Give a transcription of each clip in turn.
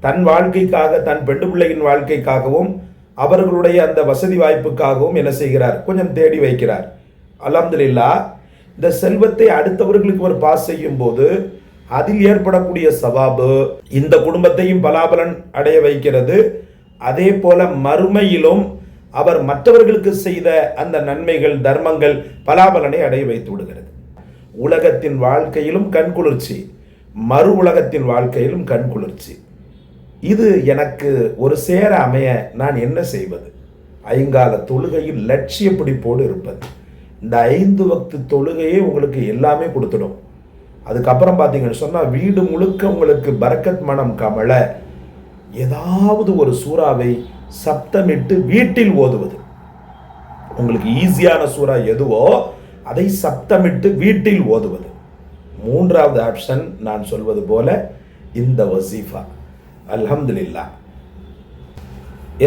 தன் வாழ்க்கைக்காக, தன் பெண்டு பிள்ளையின் வாழ்க்கைக்காகவும் அவர்களுடைய அந்த வசதி வாய்ப்புக்காகவும் என்ன செய்கிறார்? கொஞ்சம் தேடி வைக்கிறார். அல்ஹம்துலில்லாஹ். இந்த செல்வத்தை அடுத்தவர்களுக்கு ஒரு பாஸ் செய்யும் போது அதில் ஏற்படக்கூடிய சவாபு இந்த குடும்பத்தையும் பலாபலன் அடைய வைக்கிறது. அதே போல மறுமையிலும் அவர் மற்றவர்களுக்கு செய்த அந்த நன்மைகள், தர்மங்கள் பலாபலனை அடைய வைத்து விடுகிறது. உலகத்தின் வாழ்க்கையிலும் கண்குளிர்ச்சி, மறு உலகத்தின் வாழ்க்கையிலும் கண்குளிர்ச்சி. இது எனக்கு ஒரு சேர அமைய நான் என்ன செய்வது? ஐங்கால தொழுகையில் லட்சிய பிடிப்போடு இருப்பது. இந்த 5 வக்து தொழுகையே உங்களுக்கு எல்லாமே கொடுத்துடும். அதுக்கப்புறம் பார்த்தீங்கன்னு சொன்னால் வீடு முழுக்க உங்களுக்கு பரக்கத் மனம் கமல ஏதாவது ஒரு சூறாவை சப்தமிட்டு வீட்டில் ஓதுவது. உங்களுக்கு ஈஸியான சூறா எதுவோ அதை சப்தமிட்டு வீட்டில் ஓதுவது. 3வது ஆப்ஷன் நான் சொல்வது போல இந்த வசீஃபா. அல்ஹம்துலில்லாஹ்.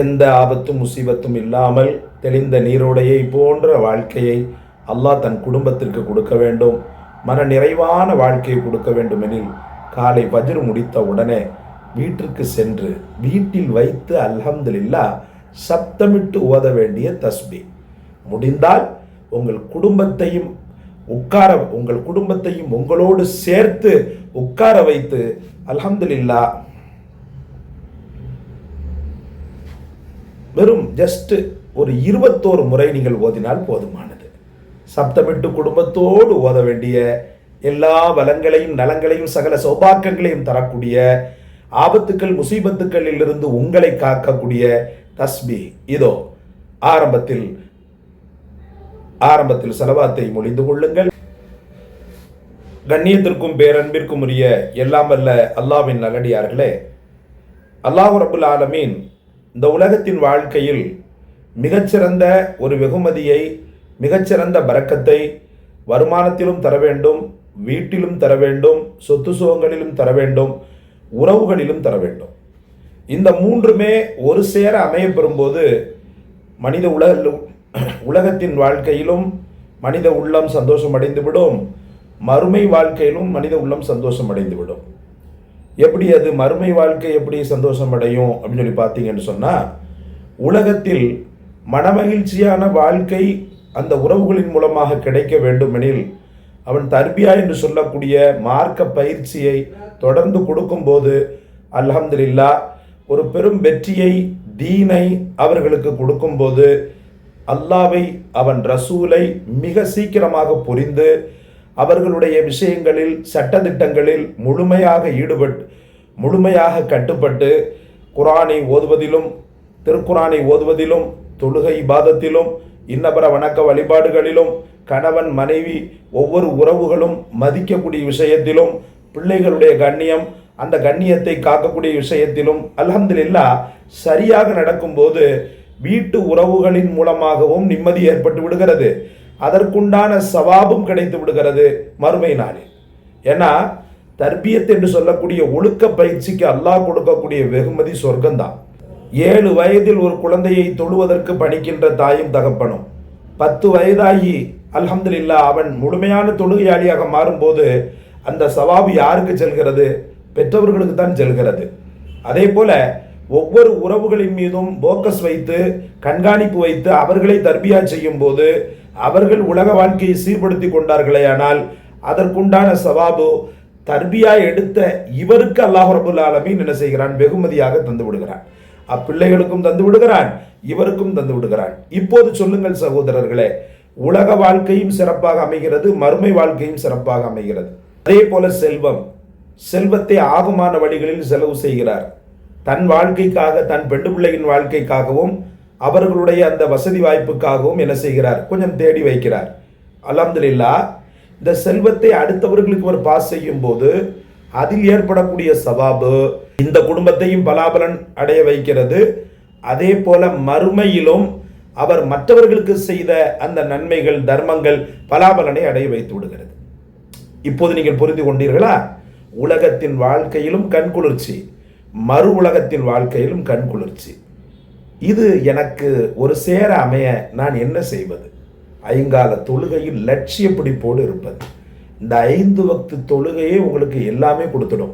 எந்த ஆபத்தும் முசீபத்தும் இல்லாமல் தெளிந்த நீரோடையை போன்ற வாழ்க்கையை அல்லாஹ் தன் குடும்பத்திற்கு கொடுக்க வேண்டும். மன நிறைவான வாழ்க்கையை கொடுக்க வேண்டுமெனில் காலை ஃபஜ்ர் முடித்த உடனே வீட்டிற்கு சென்று வீட்டில் வைத்து அல்ஹம்துலில்லாஹ் சப்தமிட்டு ஓத வேண்டிய தஸ்பீ. முடிந்தால் உங்கள் குடும்பத்தையும் உங்களோடு சேர்த்து உட்கார வைத்து அல்ஹம்துலில்லாஹ் வெறும் ஜஸ்ட் ஒரு 21 முறை நீங்கள் ஓதினால் போதுமானது. சப்தமிட்டு குடும்பத்தோடு ஓத வேண்டிய எல்லா வளங்களையும் நலங்களையும் சகல சௌபாக்கியங்களையும் தரக்கூடிய ஆபத்துக்கள் முசீபத்துக்களில் இருந்து உங்களை காக்கக்கூடிய தஸ்பீ இதோ ஆரம்பத்தில் ஸலவாத்தை மொழிந்து கொள்ளுங்கள். கண்ணியத்திற்கும் பேரன்பிற்கும் உரிய எல்லாம் வல்ல அல்லாஹ்வின் நல்லடியார்களே, அல்லாஹ் ரப்புல் ஆலமீன் இந்த உலகத்தின் வாழ்க்கையில் மிகச்சிறந்த ஒரு வெகுமதியை, மிகச்சிறந்த பரக்கத்தை வருமானத்திலும் தர வேண்டும், வீட்டிலும் தர வேண்டும், சொத்து சுகங்களிலும் தர வேண்டும், உறவுகளிலும் தர வேண்டும். இந்த 3மே ஒரு சேர அமைய பெறும்போது மனித உலகத்தின் வாழ்க்கையிலும் மனித உள்ளம் சந்தோஷம் அடைந்துவிடும், மறுமை வாழ்க்கையிலும் மனித உள்ளம் சந்தோஷம் அடைந்துவிடும். எப்படி அது மறுமை வாழ்க்கை எப்படி சந்தோஷம் அடையும் அப்படின்னு சொல்லி பார்த்தீங்கன்னு சொன்னால், உலகத்தில் மனமகிழ்ச்சியான வாழ்க்கை அந்த உறவுகளின் மூலமாக கிடைக்க வேண்டுமெனில் அவன் தர்பியா என்று சொல்லக்கூடிய மார்க்க பயிற்சியை தொடர்ந்து கொடுக்கும்போது அல்ஹம்துலில்லாஹ் ஒரு பெரும் வெற்றியை, தீனை அவர்களுக்கு கொடுக்கும்போது அல்லாவை, அவன் ரசூலை மிக சீக்கிரமாக புரிந்து அவர்களுடைய விஷயங்களில் சட்டதிட்டங்களில் முழுமையாக கட்டுப்பட்டு குர்ஆனை ஓதுவதிலும், திருக்குர்ஆனை ஓதுவதிலும், தொழுகை இபாதத்திலும், இன்னபர வணக்க வழிபாடுகளிலும், கணவன் மனைவி ஒவ்வொரு உறவுகளும் மதிக்கக்கூடிய விஷயத்திலும், பிள்ளைகளுடைய கண்ணியம் அந்த கண்ணியத்தை காக்கக்கூடிய விஷயத்திலும் அல்ஹம்துலில்லாஹ் சரியாக நடக்கும்போது வீட்டு உறவுகளின் மூலமாகவும் நிம்மதி ஏற்பட்டு விடுகிறது. அதற்குண்டான சவாபும் கிடைத்து விடுகிறது மறுமை நாளில். ஏன்னா தர்பியத் என்று சொல்லக்கூடிய ஒழுக்க பயிற்சிக்கு அல்லாஹ் கொடுக்கக்கூடிய வெகுமதி சொர்க்கம்தான். 7 வயதில் ஒரு குழந்தையை தொழுவதற்கு பணிக்கின்ற தாயும் தகப்பனும் 10 வயதாகி அல்ஹம்துலில்லாஹ் அவன் முழுமையான தொழுகையாளியாக மாறும்போது அந்த சவாபு யாருக்கு செல்கிறது? பெற்றவர்களுக்கு தான் செல்கிறது. அதே போல ஒவ்வொரு உறவுகளின் மீதும் போக்கஸ் வைத்து, கண்காணிப்பு வைத்து அவர்களை தர்பியா செய்யும் போது அவர்கள் உலக வாழ்க்கையை சீர்படுத்தி கொண்டார்களே ஆனால் அதற்குண்டான சவாபு தர்பியா எடுத்த இவருக்கு அல்லாஹ் ரப்புல் ஆலமீன் என்ன செய்கிறான்? வெகுமதியாக தந்து விடுகிறான். அப்பிள்ளைகளுக்கும் தந்து விடுகிறான், இவருக்கும் தந்து விடுகிறான். இப்போது சொல்லுங்கள் சகோதரர்களே, உலக வாழ்க்கையும் சிறப்பாக அமைகிறது, மறுமை வாழ்க்கையும் சிறப்பாக அமைகிறது. அதே போல செல்வத்தை ஆகுமான வழிகளில் செலவு செய்கிறார். தன் வாழ்க்கைக்காக, தன் பெண்டு பிள்ளையின் வாழ்க்கைக்காகவும் அவர்களுடைய அந்த வசதி வாய்ப்புக்காகவும் என்ன செய்கிறார்? கொஞ்சம் தேடி வைக்கிறார். அல்ஹம்துலில்லாஹ். இந்த செல்வத்தை அடுத்தவர்களுக்கு ஒரு பாஸ் செய்யும் போது அதில் ஏற்படக்கூடிய சவாபு இந்த குடும்பத்தையும் பலாபலன் அடைய வைக்கிறது. அதே போல மறுமையிலும் அவர் மற்றவர்களுக்கு செய்த அந்த நன்மைகள், தர்மங்கள் பலாபலனை அடைய வைத்து விடுகிறது. இப்போது நீங்கள் புரிந்து கொண்டீர்களா? உலகத்தின் வாழ்க்கையிலும் கண்குளிர்ச்சி, மறு உலகத்தின் வாழ்க்கையிலும் கண்குளிர்ச்சி. இது எனக்கு ஒரு சேர அமைய நான் என்ன செய்வது? ஐங்கால தொழுகையில் லட்சிய பிடிப்போடு இருப்பது. இந்த 5 வக்து தொழுகையே உங்களுக்கு எல்லாமே கொடுத்துடும்.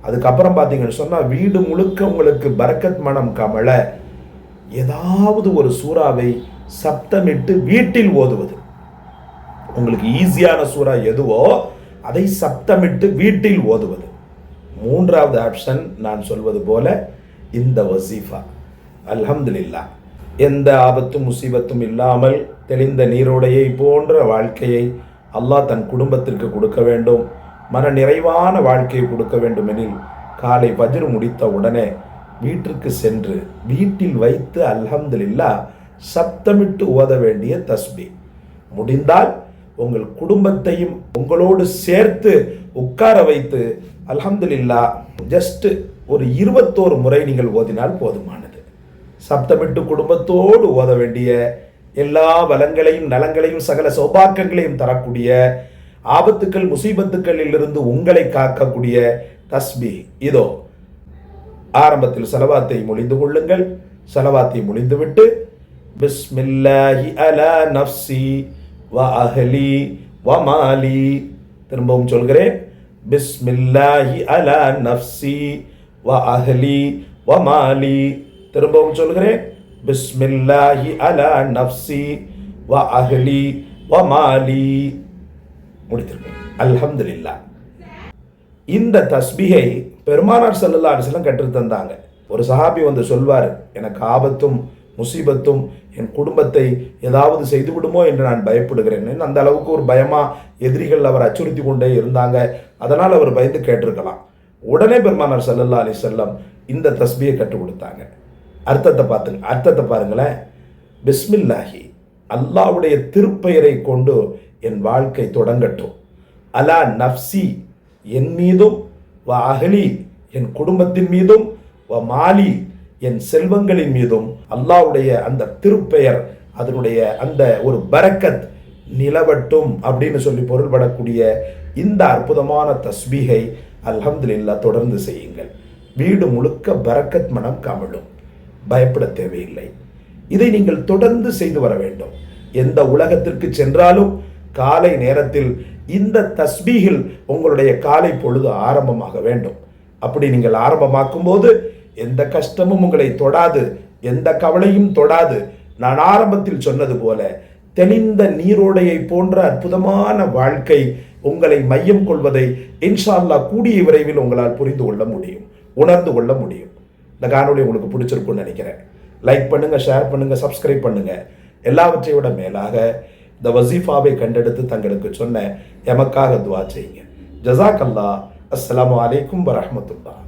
அதுக்கப்புறம் பார்த்தீங்கன்னு சொன்னால் வீடு முழுக்க உங்களுக்கு பரக்கத் மனம் கமல ஏதாவது ஒரு சூறாவை சப்தமிட்டு வீட்டில் ஓதுவது. உங்களுக்கு ஈஸியான சூறா எதுவோ அதை சப்தமிட்டு வீட்டில் ஓதுவது. மூன்றாவது ஆப்ஷன் நான் சொல்வது போல இந்த வசீஃபா. அல்ஹம்துலில்லாஹ், எந்த ஆபத்தும் முசீபத்தும் இல்லாமல் தெளிந்த நீரோடையை போன்ற வாழ்க்கையை அல்லாஹ் தன் குடும்பத்திற்கு கொடுக்க வேண்டும். மன நிறைவான வாழ்க்கையை கொடுக்க வேண்டும் எனில் காலை ஃபஜ்ர் முடித்த உடனே வீட்டிற்கு சென்று வீட்டில் வைத்து அல்ஹம்துலில்லாஹ் சப்தமிட்டு ஓத வேண்டிய தஸ்பீ. முடிந்தால் உங்கள் குடும்பத்தையும் உங்களோடு சேர்த்து உட்கார வைத்து அல்ஹம்துலில்லாஹ் ஜஸ்ட் ஒரு 21 முறை நீங்கள் ஓதினால் போதுமானது. சப்தமிட்டு குடும்பத்தோடு ஓத வேண்டிய எல்லா வளங்களையும் நலங்களையும் சகல சௌபாக்கியங்களையும் தரக்கூடிய ஆபத்துக்கள் முசீபத்துக்களில் இருந்து உங்களை காக்கக்கூடிய தஸ்பீ இதோ. ஆரம்பத்தில் ஸலவாத்தை மொழிந்து கொள்ளுங்கள். ஸலவாத்தை மொழிந்துவிட்டு பிஸ்மில்லாஹி அலா நஃப்ஸி வ அஹ்லி வ மாலி, திரும்பவும் சொல்கிறேன், பிஸ்மில்லாஹி அலா நஃப்ஸி வ அஹ்லி வ மாலி, திரும்பவும் சொல்கிறேன், பிஸ்மில்லாஹி அலா நஃப்ஸி வ அஹ்லி வ மாலி. முடித்திருக்கேன். அல்ஹம்துலில்லாஹ். இந்த தஸ்பீஹை பெருமானார் ஸல்லல்லாஹு அலைஹி வஸல்லம் கற்றுத் தந்தாங்க. ஒரு சஹாபி வந்து சொல்வார், எனக்கு ஆபத்தும் முசீபத்தும் என் குடும்பத்தை ஏதாவது செய்து விடுமோ என்று நான் பயப்படுகிறேன். அந்த அளவுக்கு ஒரு பயமா எதிரிகள் அவர் அச்சுறுத்தி கொண்டே இருந்தாங்க. அதனால் அவர் பயந்து கேட்டிருக்கலாம். உடனே பெருமானார் ஸல்லல்லாஹு அலைஹி வஸல்லம் இந்த தஸ்பீஹை கற்றுக் கொடுத்தாங்க. அர்த்தத்தை பாருங்களேன். பிஸ்மில்லாஹி, அல்லாஹ்வுடைய திருப்பெயரை கொண்டு என் வாழ்க்கை தொடங்கட்டும். அலா நஃப்ஸி, என் மீதும், வ அஹ்லி, என் குடும்பத்தின் மீதும், வ மாலி, என் செல்வங்களின் மீதும் அல்லாஹ்வுடைய அந்த திருப்பெயர், அதனுடைய அந்த ஒரு பரக்கத் நிலவட்டும் அப்படின்னு சொல்லி பொருள்படக்கூடிய இந்த அற்புதமான தஸ்பீஹை அல்ஹம்துலில்லாஹ் தொடர்ந்து செய்யுங்கள். வீடு முழுக்க பரக்கத் மனம் கமழும். பயப்பட தேவையில்லை. இதை நீங்கள் தொடர்ந்து செய்து வர வேண்டும். எந்த உலகத்திற்கு சென்றாலும் காலை நேரத்தில் இந்த தஸ்பீஹில் உங்களுடைய காலை பொழுது ஆரம்பமாக வேண்டும். அப்படி நீங்கள் ஆரம்பமாக்கும் போது எந்த கஷ்டமும் உங்களை தொடாது, எந்த கவலையும் தொடாது. நான் ஆரம்பத்தில் சொன்னது போல தெளிந்த நீரோடையை போன்ற அற்புதமான வாழ்க்கை உங்களை மையம் கொள்வதை இன்ஷா அல்லாஹ் கூடிய விரைவில் உங்களால் புரிந்து கொள்ள முடியும், உணர்ந்து கொள்ள முடியும். இந்த காணொளி உங்களுக்கு பிடிச்சிருக்குன்னு நினைக்கிறேன். லைக் பண்ணுங்க, ஷேர் பண்ணுங்க, சப்ஸ்கிரைப் பண்ணுங்க. எல்லாவற்றை விட மேலாக இந்த வசீஃபாவை கண்டெடுத்து தங்களுக்கு சொன்ன எமக்காக துவா செய்யுங்க. ஜஸாக் அல்லாஹ். அஸ்ஸலாமு அலைக்கும் வரஹ்மத்துல்லாஹ்.